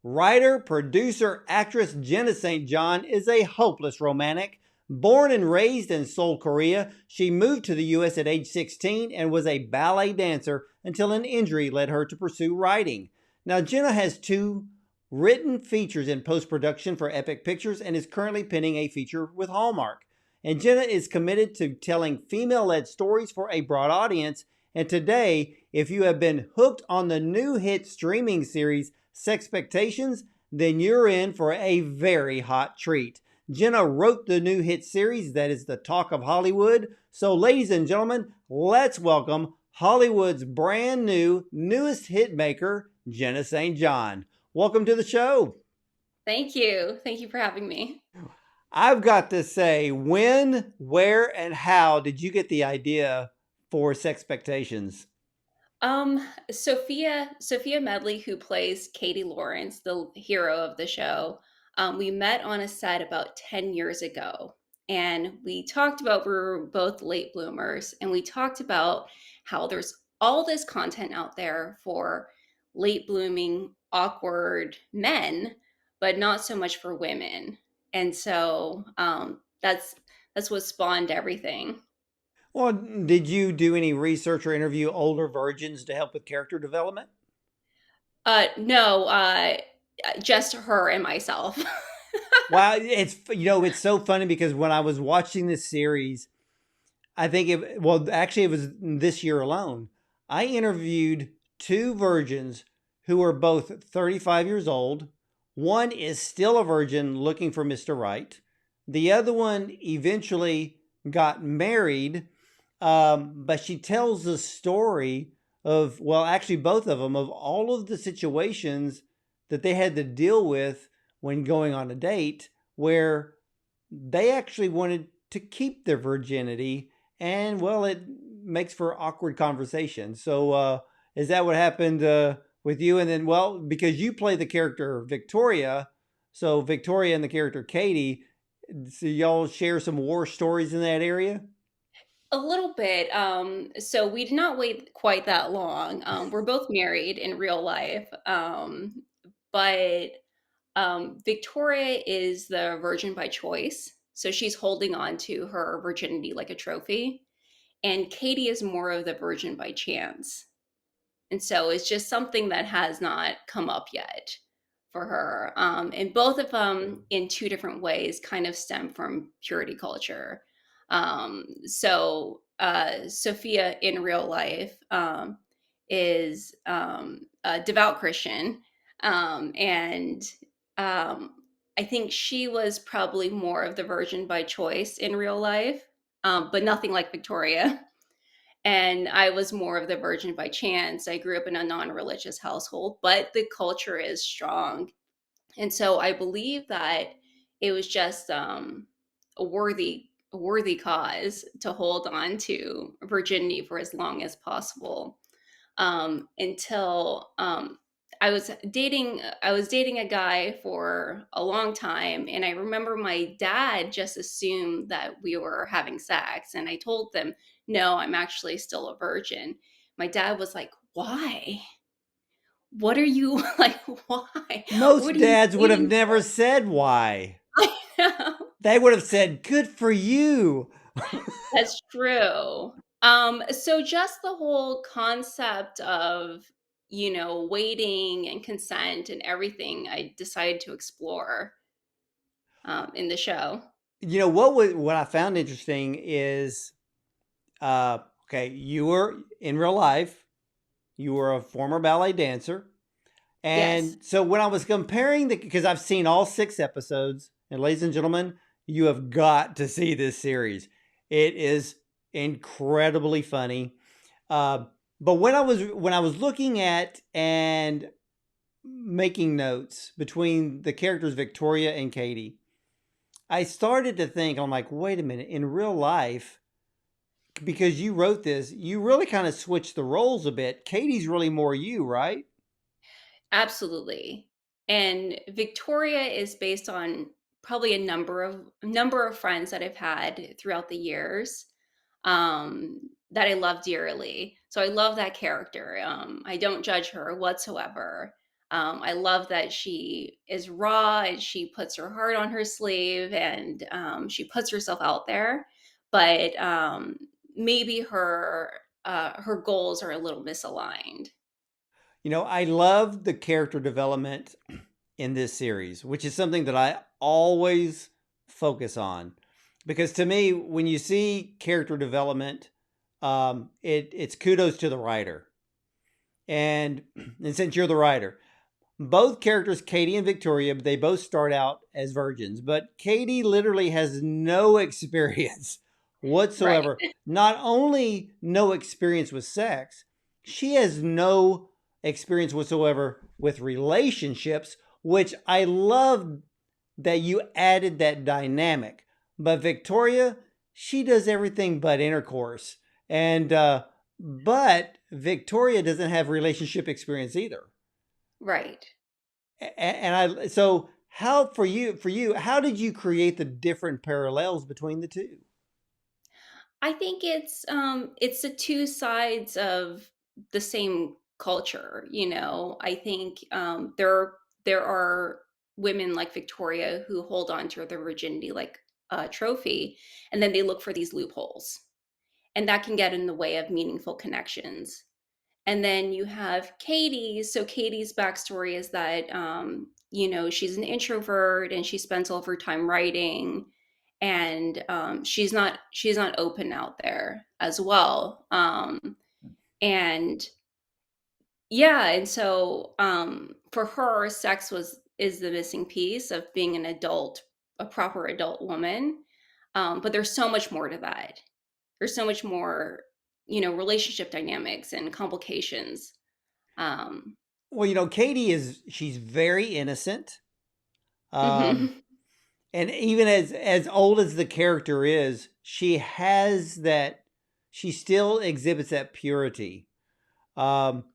Writer, producer, actress Jenna St. is a hopeless romantic. Born and raised in Seoul, Korea, she moved to the U.S. at age 16 and was a ballet dancer until an injury led her to pursue writing. Now, Jenna has two written features in post-production for Epic Pictures and is currently penning a feature with Hallmark. And Jenna is committed to telling female-led stories for a broad audience. And today, if you have been hooked on the new hit streaming series SEXPECTATIONS, then you're in for a very hot treat. Jenna wrote the new hit series that is the talk of Hollywood. So, ladies and gentlemen, let's welcome Hollywood's brand new, newest hitmaker, Jenna St. Welcome to the show. Thank you. Thank you for having me. I've got to say, when, where, and how did you get the idea for Sexpectations? Sophia Medley, who plays Katie Lawrence, the hero of the show, we met on a set about 10 years ago. And we talked about, we were both late bloomers, and we talked about how there's all this content out there for late blooming, awkward men, but not so much for women. And so that's what spawned everything. Well, did you do any research or interview older virgins to help with character development? No, just her and myself. Wow, it's so funny because when I was watching this series, I think actually it was this year alone. I interviewed two virgins who are both 35 years old. One is still a virgin looking for Mr. Right. The other one eventually got married, but she tells the story of, well, actually, both of them, of all of the situations that they had to deal with when going on a date where they actually wanted to keep their virginity. And, well, it makes for awkward conversation. So, is that what happened with you? And then, well, because you play the character Victoria, so Victoria and the character Katie, so y'all share some war stories in that area? A little bit. So we did not wait quite that long. We're both married in real life. But Victoria is the virgin by choice. So she's holding on to her virginity like a trophy. And Katie is more of the virgin by chance. And so it's just something that has not come up yet for her. And both of them, in two different ways, kind of stem from purity culture. Sophia in real life is a devout Christian. And I think she was probably more of the virgin by choice in real life, but nothing like Victoria. And I was more of the virgin by chance. I grew up in a non-religious household, but the culture is strong. And so I believe that it was just a worthy cause to hold on to virginity for as long as possible, until I was dating a guy for a long time, and I remember my dad just assumed that we were having sex, and I told them, no, I'm actually still a virgin. My dad was like, why? What are you like? Why? What Most are you dads would have waiting never for? said why. I know. They would have said, good for you. That's true. So just the whole concept of, waiting and consent and everything, I decided to explore in the show. What I found interesting is, okay, you were in real life, you were a former ballet dancer. Yes. And so when I was comparing because I've seen all 6 episodes, and ladies and gentlemen, you have got to see this series. It is incredibly funny. Uh, but when I was looking at and making notes between the characters Victoria and Katie, I started to think, I'm like, wait a minute, in real life, because you wrote this, you really kind of switched the roles a bit. Katie's really more you, right? Absolutely. And Victoria is based on probably a number of friends that I've had throughout the years, that I love dearly. So I love that character. I don't judge her whatsoever. I love that she is raw and she puts her heart on her sleeve, and she puts herself out there. But maybe her goals are a little misaligned. I love the character development in this series, which is something that I always focus on. Because to me, when you see character development, it's kudos to the writer. And, and since you're the writer, both characters, Katie and Victoria, they both start out as virgins, but Katie literally has no experience Right. whatsoever. Not only no experience with sex, she has no experience whatsoever with relationships, which I love that you added that dynamic. But Victoria, she does everything but intercourse. But Victoria doesn't have relationship experience either. Right. And I so how for you how did you create the different parallels between the two? I think it's the two sides of the same culture, you know. I think there are women like Victoria who hold on to their virginity like a trophy, and then they look for these loopholes, and that can get in the way of meaningful connections. And then you have Katie. So Katie's backstory is that she's an introvert and she spends all of her time writing, and she's not open out there as well. And yeah, and so for her, sex was is the missing piece of being an adult, a proper adult woman. But there's so much more to that. There's so much more, relationship dynamics and complications. Um, Well, Katie she's very innocent. Um mhm. and even as old as the character is, she still exhibits that purity. Um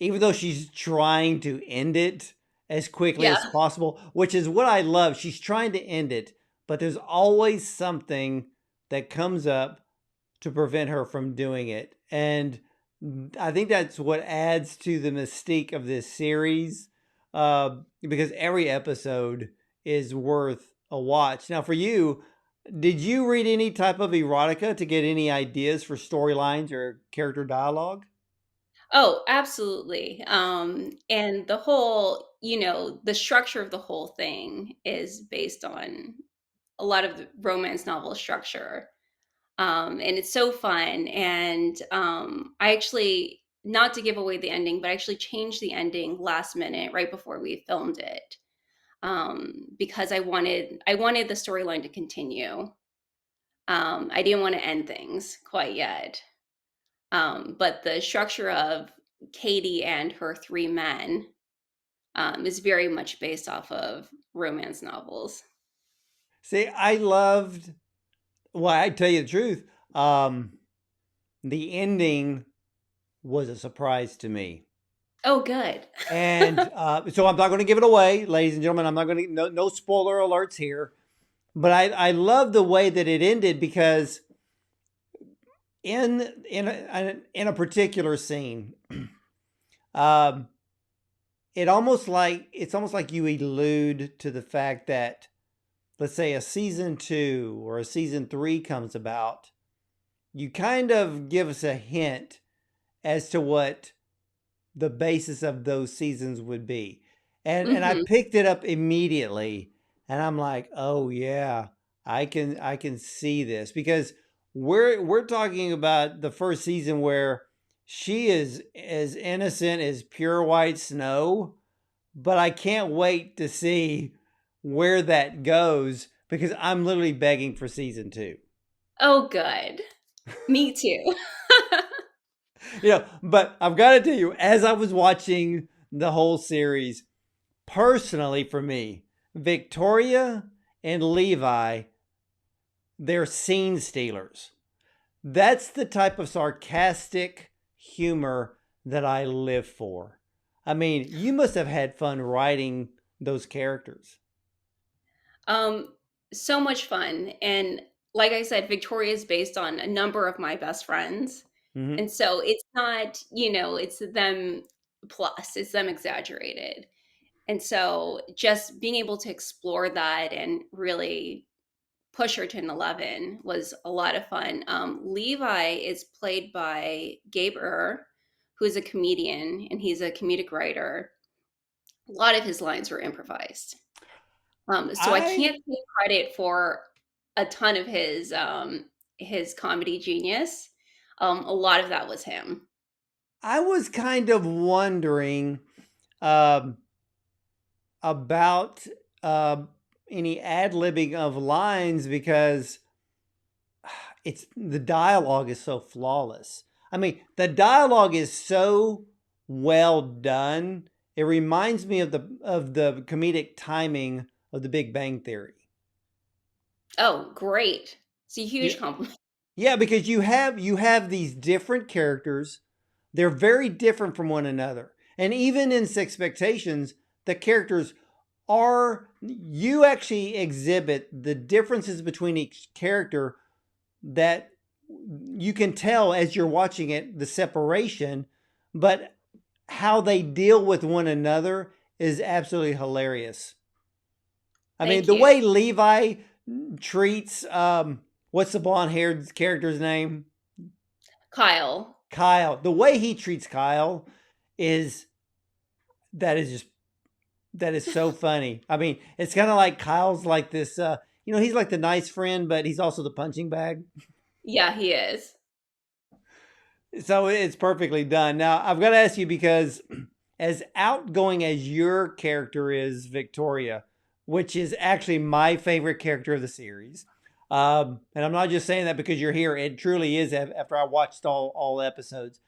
Even though she's trying to end it as quickly Yeah. as possible, which is what I love. She's trying to end it, but there's always something that comes up to prevent her from doing it. And I think that's what adds to the mystique of this series, because every episode is worth a watch. Now, for you, did you read any type of erotica to get any ideas for storylines or character dialogue? Oh, absolutely. And the whole, the structure of the whole thing is based on a lot of the romance novel structure. And it's so fun. And I actually, not to give away the ending, but I actually changed the ending last minute, right before we filmed it, because I wanted the storyline to continue. I didn't want to end things quite yet. But the structure of Katie and her three men is very much based off of romance novels. See, I loved, well, I tell you the truth, the ending was a surprise to me. Oh, good. And so I'm not going to give it away, ladies and gentlemen. I'm not going to, no spoiler alerts here. But I love the way that it ended because in a particular scene, um, it's almost like you allude to the fact that, let's say, a season two or a season three comes about. You kind of give us a hint as to what the basis of those seasons would be. And I Hmm. picked it up immediately and I'm like, "Oh yeah, I can see this because we're talking about the first season where she is as innocent as pure white snow, but I can't wait to see where that goes because I'm literally begging for season 2." Oh, good. Me too. But I've got to tell you, as I was watching the whole series, personally for me, Victoria and Levi, they're scene stealers. That's the type of sarcastic humor that I live for. I mean, you must have had fun writing those characters. um, so much fun. And like I said, Victoria is based on a number of my best friends. Hmm. And so it's not, it's them. plus. It's them exaggerated. And so just being able to explore that and really push her to an 11 was a lot of fun. Levi is played by Gabe who is a comedian, and he's a comedic writer. A lot of his lines were improvised. So I I can't take credit for a ton of his comedy genius. A lot of that was him. I was kind of wondering um, about uh, any ad libbing of lines because it's the dialogue is so flawless. I mean, the dialogue is so well done. It reminds me of the comedic timing of The Big Bang Theory. Oh, great! It's a Yeah, huge compliment. yeah, because you have these different characters. They're very different from one another, and even in Expectations, the characters are you actually exhibit the differences between each character that you can tell as you're watching it the separation, but how they deal with one another is absolutely hilarious. I mean, Thank the you, way Levi treats what's the blonde haired character's name? Kyle. Kyle. The way he treats Kyle is that is just that is so funny. I mean, it's kind of like Kyle's like this he's like the nice friend, but he's also the punching bag. Yeah, he is. So it's perfectly done. Now, I've got to ask you because as outgoing as your character is, Victoria, which is actually my favorite character of the series, and I'm not just saying that because you're here. It truly is after I watched all episodes.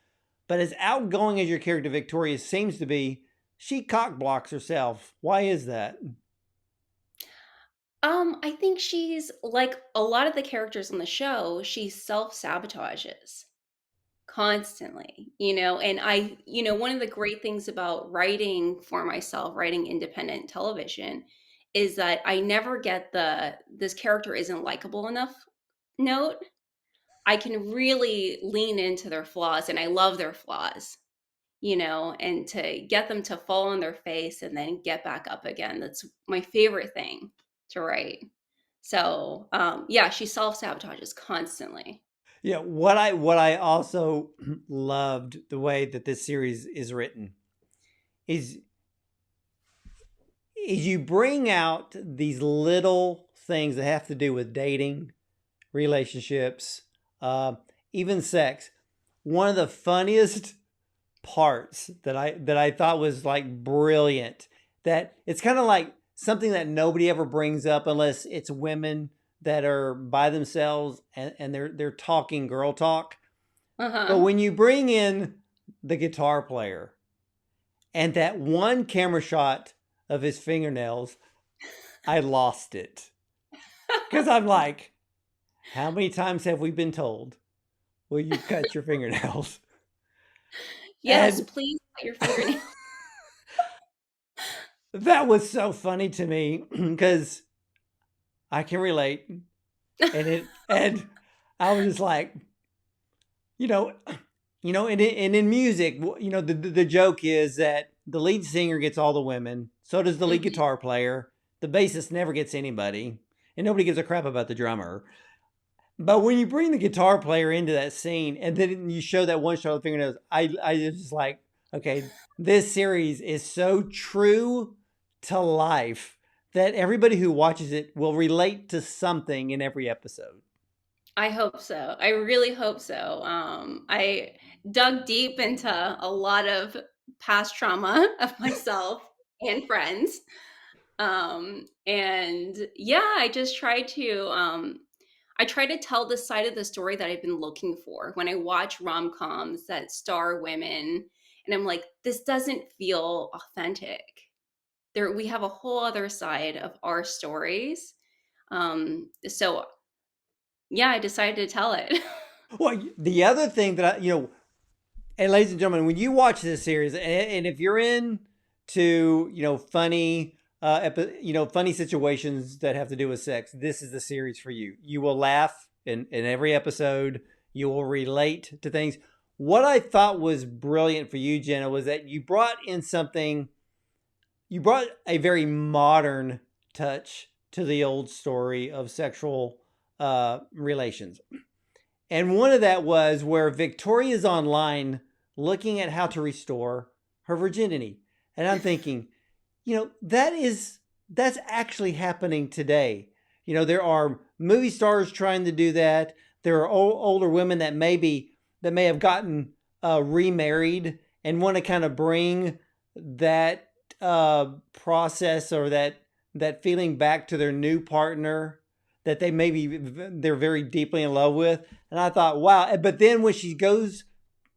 But as outgoing as your character, Victoria, seems to be, she cock blocks herself. Why is that? I think she's like a lot of the characters on the show, she self-sabotages constantly, and one of the great things about writing for myself, writing independent television, is that I never get the this character isn't likable enough note. I can really lean into their flaws, and I love their flaws, and to get them to fall on their face and then get back up again. That's my favorite thing to write. So, yeah, she self sabotages constantly. Yeah, what I also loved the way that this series is written is you bring out these little things that have to do with dating, relationships, uh, even sex. One of the funniest parts that I thought was like brilliant. That it's kind of like something that nobody ever brings up unless it's women that are by themselves and they're talking girl talk. Uh But huh. when you bring in the guitar player and that one camera shot of his fingernails, I lost it. Because I'm like, how many times have we been told, will you cut your fingernails? Yes, And please cut your fingernail. that was so funny to me because I can relate. And I was just like, you know, and in music, the joke is that the lead singer gets all the women, so does the lead Mhm. guitar player. The bassist never gets anybody, and nobody gives a crap about the drummer. But when you bring the guitar player into that scene and then you show that one shot of the fingernails, I just like, okay, this series is so true to life that everybody who watches it will relate to something in every episode. I hope so. I really hope so. I dug deep into a lot of past trauma of myself and friends. And yeah, I try to tell the side of the story that I've been looking for when I watch rom-coms that star women, and I'm like, this doesn't feel authentic. There we have a whole other side of our stories. So yeah, I decided to tell it. Well, the other thing that and ladies and gentlemen, when you watch this series, and if you're in to funny, funny situations that have to do with sex, this is the series for you. You will laugh in every episode. You will relate to things. what I thought was brilliant for you, Jenna, was that you brought a very modern touch to the old story of sexual relations. And one of that was where Victoria's online looking at how to restore her virginity. And I'm thinking, that's actually happening today. There are movie stars trying to do that. There are older women that may have gotten remarried and want to kind of bring that process or that feeling back to their new partner that they're very deeply in love with. And I thought, wow. But then when she goes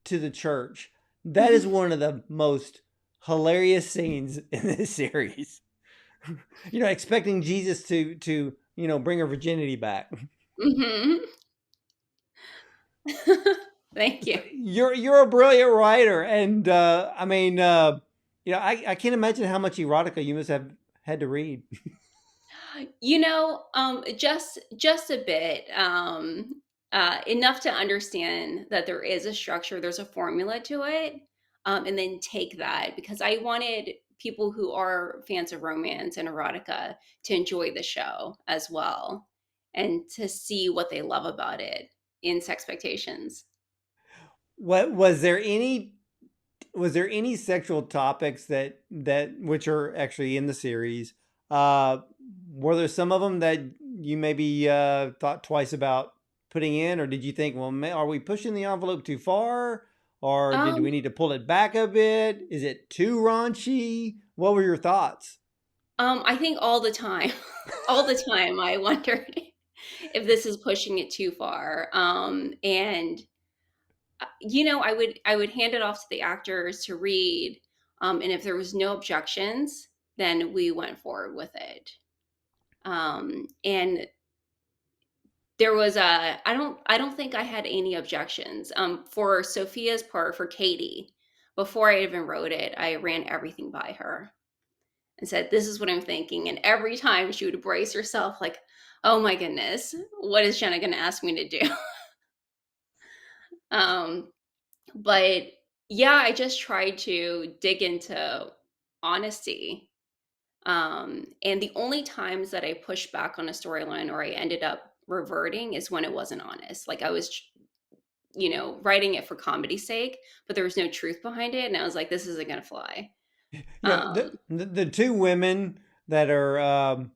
to the church, that is one of the most hilarious scenes in this series. Expecting Jesus to bring her virginity back. Hmm. Thank you. You're a brilliant writer, and I can't imagine how much erotica you must have had to read. Just a bit, enough to understand that there is a structure, there's a formula to it, and then take that because I wanted people who are fans of romance and erotica to enjoy the show as well, and to see what they love about it in Sexpectations. What was there any sexual topics that which are actually in the series? Uh, were there some of them that you maybe thought twice about putting in, or did you think, well, are we pushing the envelope too far, or did we Um, need to pull it back a bit? Is it too raunchy? What were your thoughts? I think all the time, all the time, I wondered if this is pushing it too far. And I would hand it off to the actors to read, and if there was no objections, then we went forward with it. And there was a I don't think I had any objections. For Sophia's part, for Katie, before I even wrote it, I ran everything by her and said, "This is what I'm thinking." And every time she would brace herself, like, "Oh my goodness, what is Jenna going to ask me to do?" um, but yeah, I just tried to dig into honesty. And the only times that I pushed back on a storyline or I ended up reverting is when it wasn't honest. Like I was, writing it for comedy's sake, but there was no truth behind it. And I was like, this isn't going to fly. The, Um, the two women that are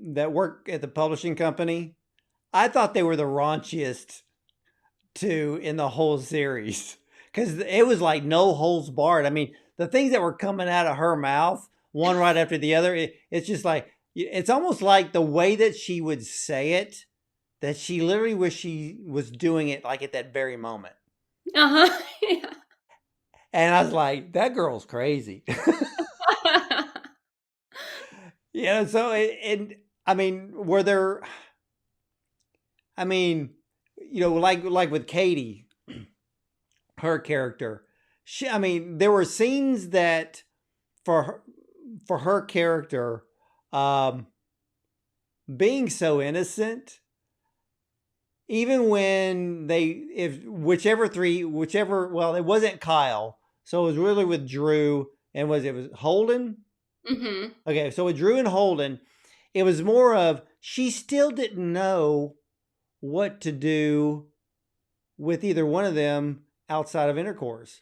that work at the publishing company, I thought they were the raunchiest two in the whole series because it was like no holds barred. I mean, the things that were coming out of her mouth, one right after the other, it's just like it's almost like the way that she would say it, that she literally wish she was doing it like at that very moment. uh-huh. Yeah. And I was like, that girl's crazy. So and I mean, were there? I mean, like with Katie, her character. I mean, there were scenes that for her, for her character, um, being so innocent, even when if whichever, it wasn't Kyle, so it was really with Drew, and it was Holden. Hmm. Okay, so with Drew and Holden, it was more of she still didn't know what to do with either one of them outside of intercourse.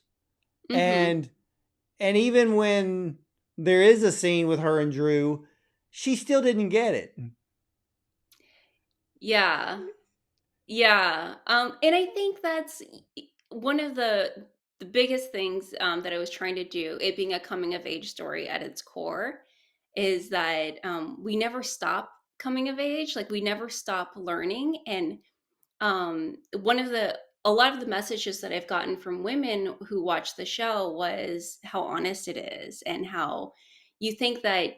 Hmm. And even when there is a scene with her and Drew, she still didn't get it. Yeah. Yeah. And I think that's one of the biggest things that I was trying to do, it being a coming of age story at its core, is that we never stop coming of age. Like we never stop learning. And one of the a lot of the messages that I've gotten from women who watch the show was how honest it is and how you think that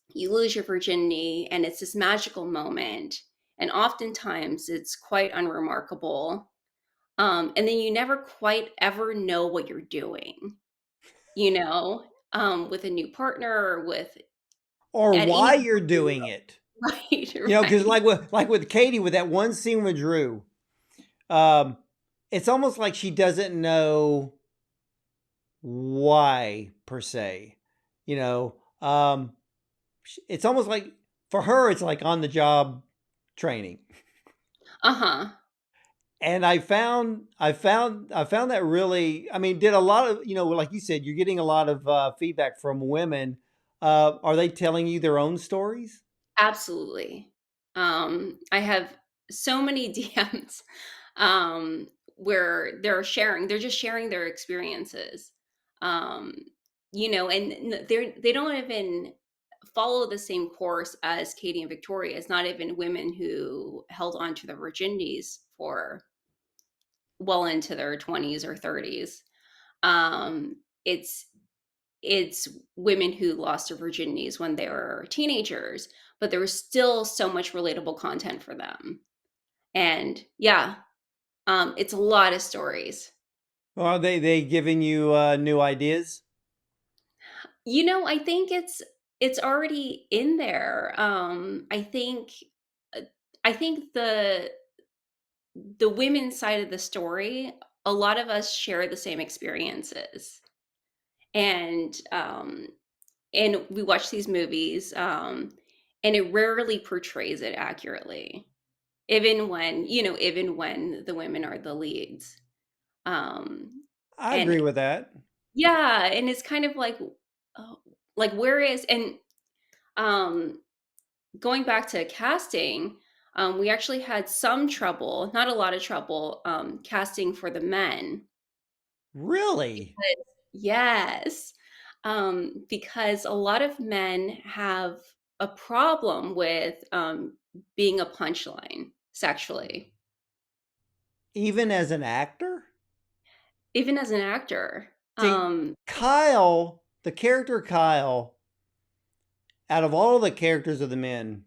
you lose your virginity and it's this magical moment, and oftentimes it's quite unremarkable, and then you never quite ever know what you're doing, you know with a new partner or with Or at any why you're doing it. right, Because right. like with Katie, with that one scene with Drew, um, it's almost like she doesn't know why per se. You know, it's almost like for her, it's like on the job training. Uh-huh. And I found that really. I mean, did a lot of like you said, you're getting a lot of feedback from women. Are they telling you their own stories? Absolutely. I have so many DMs um, where they're just sharing their experiences. Um, and they don't even follow the same course as Katie and Victoria. It's not even women who held on to their virginities for well into their 20s or 30s. Um, it's it's women who lost their virginities when they were teenagers, but there was still so much relatable content for them. And yeah, it's a lot of stories. Or are they giving you new ideas? I think it's already in there. Uh, I think the women's side of the story, a lot of us share the same experiences, and we watch these movies, and it rarely portrays it accurately, even when the women are the leads. Um, I and agree with that. yeah, and it's kind of like where is and um, going back to casting, we actually had some trouble, not a lot of trouble, casting for the men. Really? Yes, because a lot of men have a problem with being a punchline sexually, Even as an actor? even as an actor. See, Kyle, the character Kyle, out of all the characters of the men,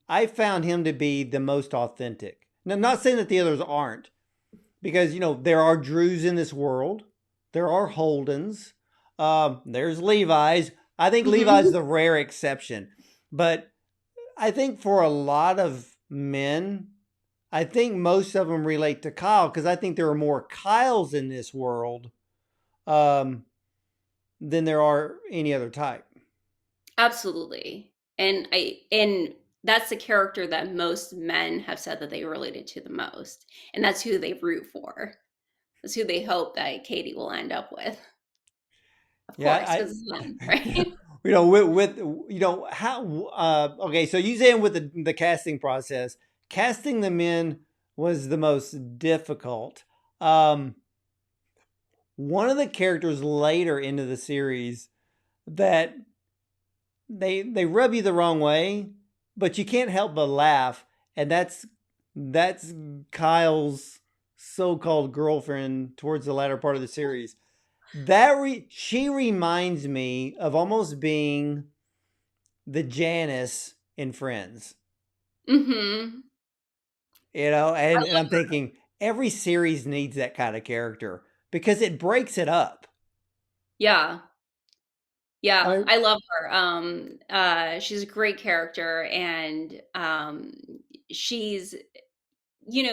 I found him to be the most authentic. Now, I'm not saying that the others aren't, because there are Drews in this world, there are Holdens, there's Levi's. I think Levi's Mhm. the rare exception, but I think for a lot of men, I think most of them relate to Kyle because I think there are more Kyles in this world um, than there are any other type. Absolutely, and that's the character that most men have said that they related to the most, and that's who they root for. That's who they hope that Katie will end up with, of Yeah, course, because it's them, right? with how okay, so you saying with the casting process, casting the men was the most difficult. Um, One of the characters later into the series that they rub you the wrong way, but you can't help but laugh, and that's Kyle's so-called girlfriend towards the latter part of the series. She reminds me of almost being the Janice in Friends. Hmm. And I'm thinking every series needs that kind of character because it breaks it up. Yeah. I Yeah, mean, I love her. She's a great character, and she's,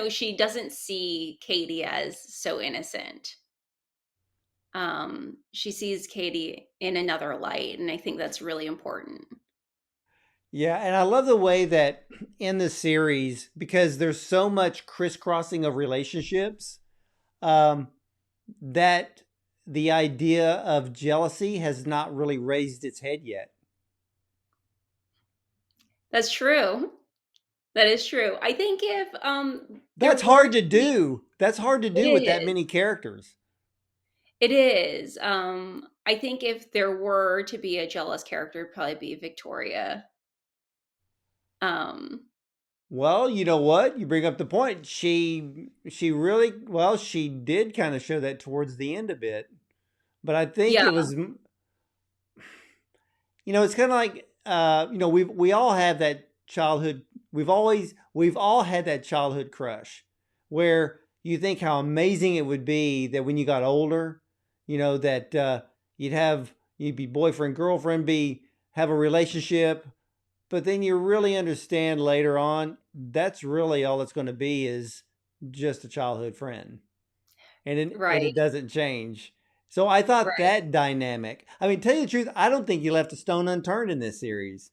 she doesn't see Katie as so innocent. She sees Katie in another light, and I think that's really important. yeah, and I love the way that in the series, because there's so much crisscrossing of relationships, um, that the idea of jealousy has not really raised its head yet. That's true. That is true. I think if there That's were hard to to be, do. That's hard to it do with that is. many characters. It is. I think if there were to be a jealous character, it'd probably be Victoria. Um, Well, you know what? You bring up the point. She really well, she did kind of show that towards the end a bit. But I think yeah. it was it's kind of like we all have that childhood. We've all had that childhood crush where you think how amazing it would be that when you got older, that you'd be boyfriend girlfriend, be have a relationship, but then you really understand later on that's really all it's going to be is just a childhood friend. and Right. it doesn't change. So I thought Right. that dynamic. I mean, tell you the truth, I don't think you left a stone unturned in this series.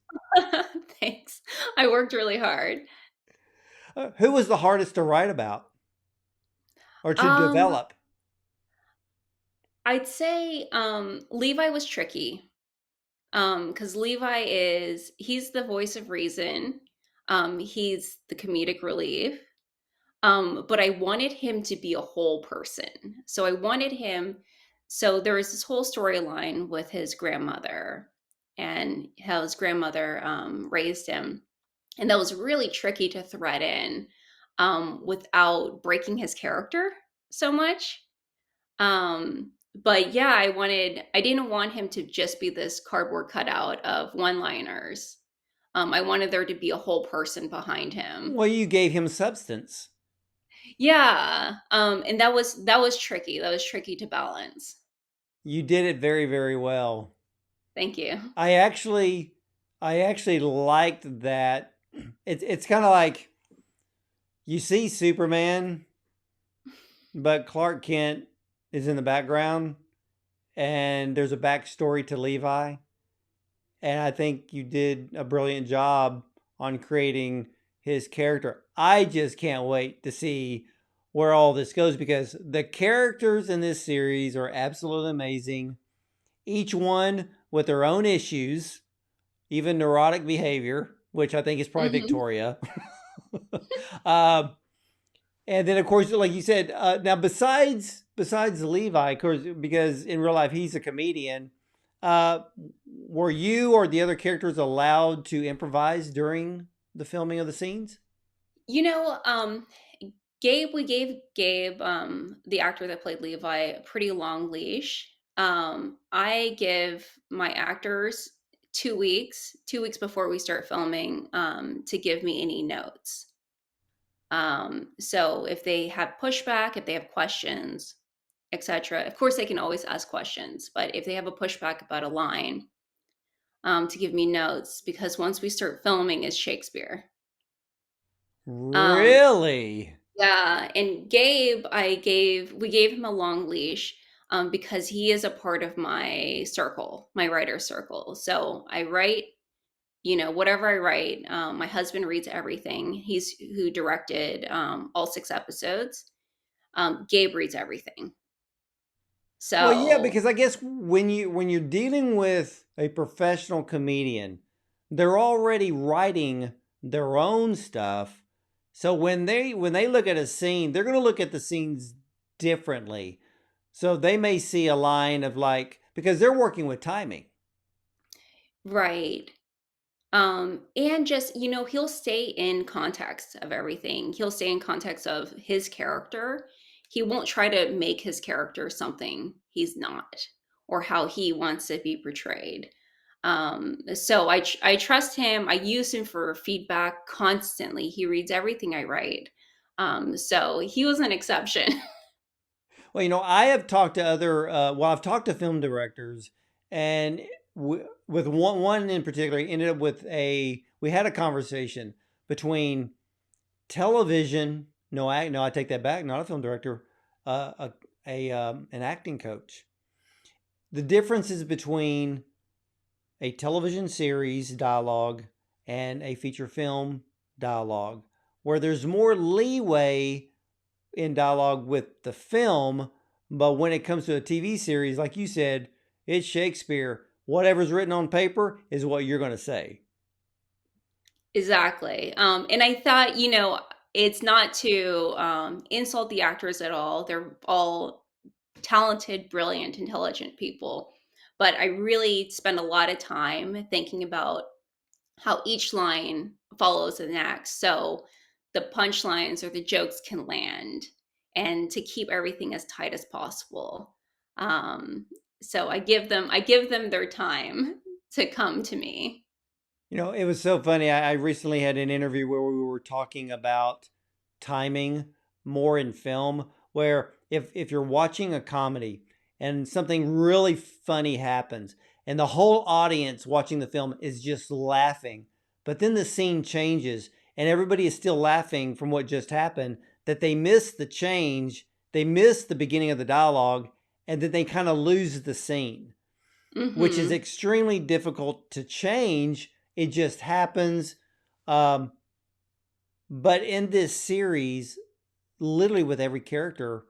Thanks. I worked really hard. Who was the hardest to write about or to Um, develop? I'd say Levi was tricky. Because Levi he's the voice of reason. He's the comedic relief. But I wanted him to be a whole person. So I wanted him, so there was this whole storyline with his grandmother and how his grandmother raised him. And that was really tricky to thread in without breaking his character so much. But yeah, I didn't want him to just be this cardboard cutout of one-liners. I wanted there to be a whole person behind him. Well, you gave him substance. Yeah, and that was tricky. That was tricky to balance. You did it very, very well. Thank you. I actually, I actually liked that. It's kind of like you see Superman, but Clark Kent is in the background, and there's a backstory to Levi. And I think you did a brilliant job on creating his character. I just can't wait to see where all this goes because the characters in this series are absolutely amazing. Each one with their own issues, even neurotic behavior, which I think is probably Mhm. Victoria. uh, and then, of course, like you said, now besides Levi, of course, because in real life he's a comedian. Uh, were you or the other characters allowed to improvise during the filming of the scenes? You know, we gave Gabe, the actor that played Levi, a pretty long leash. I give my actors 2 weeks, 2 weeks before we start filming, to give me any notes. So if they have pushback, if they have questions, etc., of course they can always ask questions. But if they have a pushback about a line, to give me notes because once we start filming, is Shakespeare. Um, Really? Yeah, and we gave him a long leash because he is a part of my circle, my writer circle. So I write, whatever I write. My husband reads everything. He's who directed all 6 episodes. Gabe reads everything. Well, yeah, So because I guess when you're dealing with a professional comedian, they're already writing their own stuff. So when they look at a scene, they're going to look at the scenes differently. So they may see a line of like because they're working with timing. right. And just, he'll stay in context of everything. He'll stay in context of his character. He won't try to make his character something he's not or how he wants to be portrayed. So I trust him. I use him for feedback constantly. He reads everything I write. So he was an exception. Well, I have talked to I've talked to film directors, and with one in particular, he ended up with we had a conversation between television. No, I take that back. Not a film director, an acting coach. The differences between a television series dialogue and a feature film dialogue, where there's more leeway in dialogue with the film, but when it comes to a TV series, like you said, it's Shakespeare. Whatever's written on paper is what you're going to say. Exactly. And I thought, it's not to insult the actors at all. They're all talented, brilliant, intelligent people. But I really spend a lot of time thinking about how each line follows the next. So the punchlines or the jokes can land and to keep everything as tight as possible. Um, so I give them their time to come to me. It was so funny. I recently had an interview where we were talking about timing more in film, where if you're watching a comedy and something really funny happens, and the whole audience watching the film is just laughing, but then the scene changes and everybody is still laughing from what just happened, that they miss the change they miss the beginning of the dialogue, and then they kind of lose the scene, which is Mm-hmm. extremely difficult to change. It just happens. Um, but in this series, literally with every character,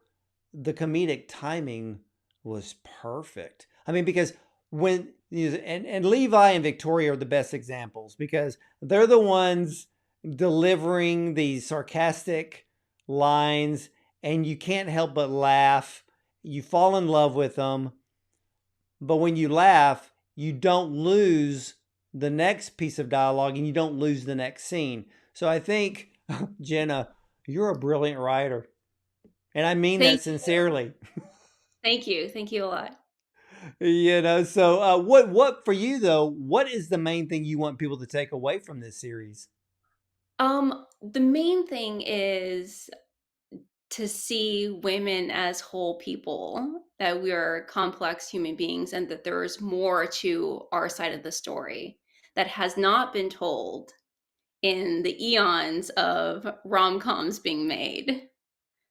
the comedic timing was perfect. I mean, because and Levi and Victoria are the best examples because they're the ones delivering these sarcastic lines, and you can't help but laugh. You fall in love with them, but when you laugh, you don't lose the next piece of dialogue and you don't lose the next scene. So I think, Jenna, you're a brilliant writer. And I mean that Thank you. sincerely. Thank you. Thank you a lot. So what for you though, what is the main thing you want people to take away from this series? The main thing is to see women as whole people, that we are complex human beings, and that there is more to our side of the story that has not been told in the eons of rom-coms being made.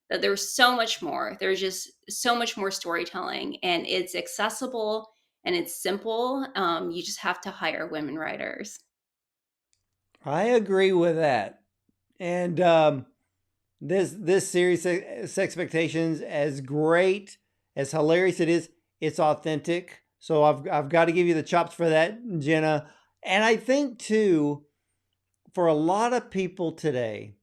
That there's so much more. There's just so much more storytelling, and it's accessible and it's simple. You just have to hire women writers. I agree with that. And this series, Expectations, as great, as hilarious it is, it's authentic. So I've got to give you the chops for that, Jenna. And I think too, for a lot of people today,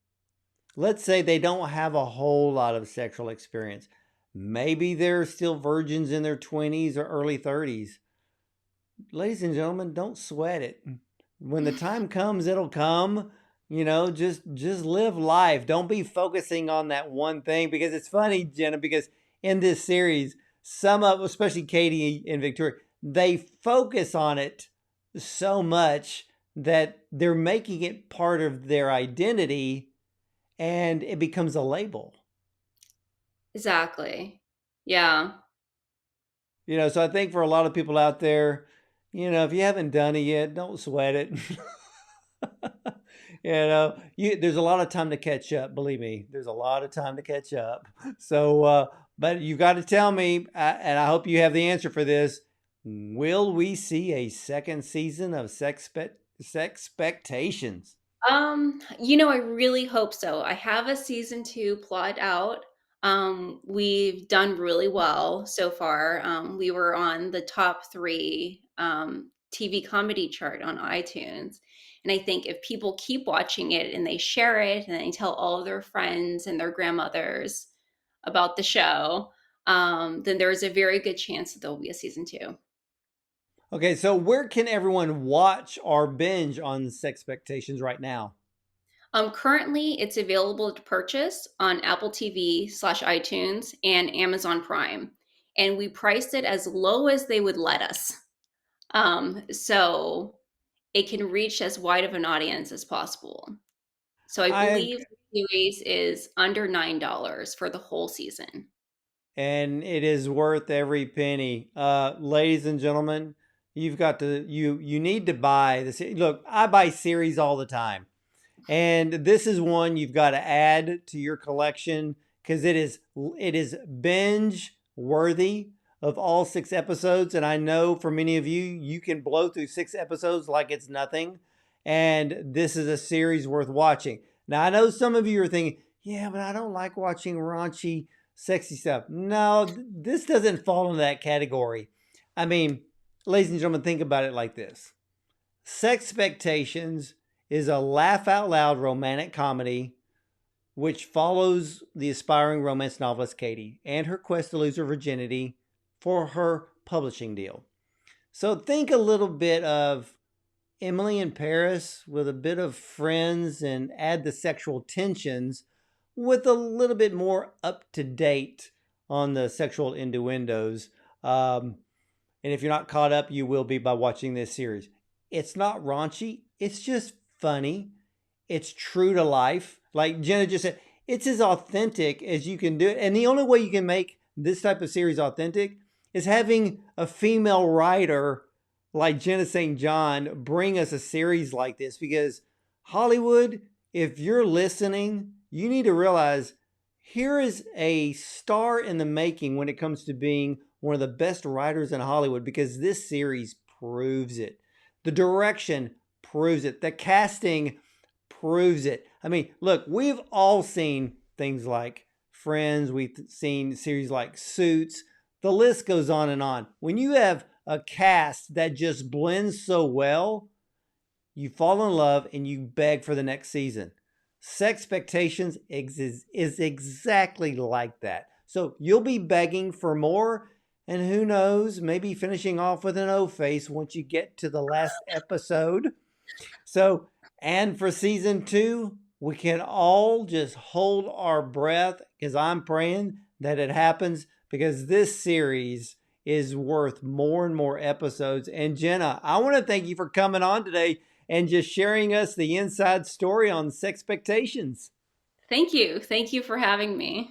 let's say they don't have a whole lot of sexual experience. Maybe they're still virgins in their 20s or early 30s. Ladies and gentlemen, don't sweat it. When the time comes, it'll come. Just live life. Don't be focusing on that one thing, because it's funny, Jenna, because in this series, some of, especially Katie and Victoria, they focus on it so much that they're making it part of their identity, and it becomes a label. Exactly. Yeah. So I think for a lot of people out there, if you haven't done it yet, don't sweat it. There's a lot of time to catch up. Believe me, there's a lot of time to catch up. So, but you've got to tell me, and I hope you have the answer for this. Will we see a second season of Sexpectations? I really hope so. I have a season 2 plot out. We've done really well so far. We were on the top 3 TV comedy chart on iTunes. And I think if people keep watching it and they share it and they tell all of their friends and their grandmothers about the show, then there's a very good chance that there'll be a season 2. Okay, so where can everyone watch or binge on Sexpectations right now? Currently, it's available to purchase on Apple TV/iTunes and Amazon Prime, and we priced it as low as they would let us, so it can reach as wide of an audience as possible. So I I believe the series is under $9 for the whole season. and it is worth every penny. Ladies and gentlemen, you need to buy this. Look, I buy series all the time, and this is one you've got to add to your collection because it is binge worthy of all 6 episodes. And I know for many of you, you can blow through 6 episodes like it's nothing. And this is a series worth watching. Now I know some of you are thinking, yeah, but I don't like watching raunchy, sexy stuff. No, this doesn't fall into that category. I mean, ladies and gentlemen, think about it like this. Sexpectations is a laugh out loud romantic comedy which follows the aspiring romance novelist Katie and her quest to lose her virginity for her publishing deal. So think a little bit of Emily in Paris with a bit of Friends, and add the sexual tensions with a little bit more up to date on the sexual innuendos. And if you're not caught up, you will be by watching this series. It's not raunchy, it's just funny. It's true to life. Like Jenna just said, it's as authentic as you can do it. And the only way you can make this type of series authentic is having a female writer like Jenna St. John bring us a series like this, because Hollywood, if you're listening, you need to realize Here is a star in the making when it comes to being one of the best writers in Hollywood, because this series proves it. The direction proves it. The casting proves it. I mean, look, we've all seen things like Friends, we've seen series like Suits. The list goes on and on. When you have a cast that just blends so well, you fall in love and you beg for the next season. Sexpectations is exactly like that. So you'll be begging for more, and who knows, maybe finishing off with an O face once you get to the last episode. So, and for season 2, we can all just hold our breath, because I'm praying that it happens, because this series is worth more and more episodes. And Jenna, I want to thank you for coming on today and just sharing us the inside story on Sexpectations. Thank you. Thank you for having me.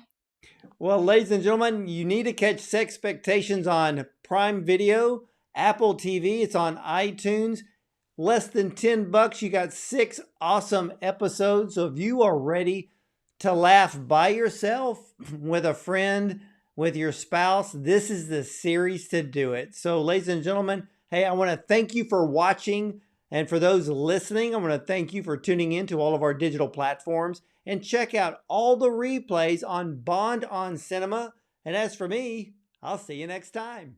Well, ladies and gentlemen, you need to catch Sexpectations on Prime Video, Apple TV. It's on iTunes. Less than $10. You got 6 awesome episodes. So if you are ready to laugh by yourself, with a friend, with your spouse, this is the series to do it. So, ladies and gentlemen, hey, I want to thank you for watching. And for those listening, I want to thank you for tuning in to all of our digital platforms. And check out all the replays on Bond on Cinema. And as for me, I'll see you next time.